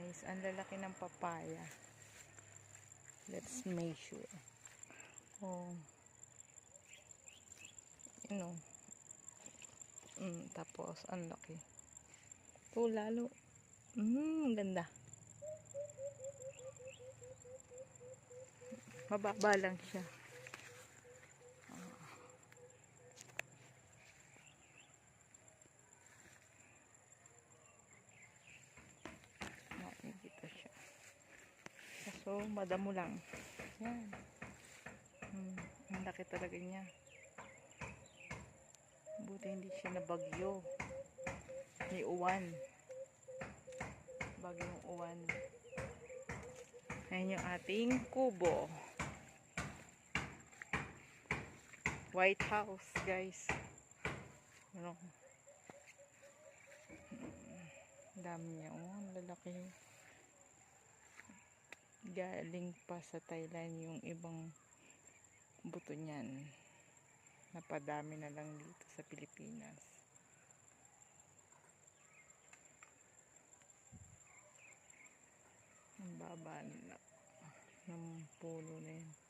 guys, ang lalaki ng papaya. Let's measure. Oh. Tapos ang laki. Ito lalo. Ganda. Mababa lang siya. Nakikita siya. So, madamo lang. Yan. Ang laki talaga niya. Buti hindi siya nabagyo. May uwan. Bagyong uwan. Ayan yung ating kubo. White House, guys. Ano? Dami niya. Ang lalaki. Galing pa sa Thailand yung ibang buto niyan. Napadami na lang dito sa Pilipinas. Ang baba nila ng puno na yun.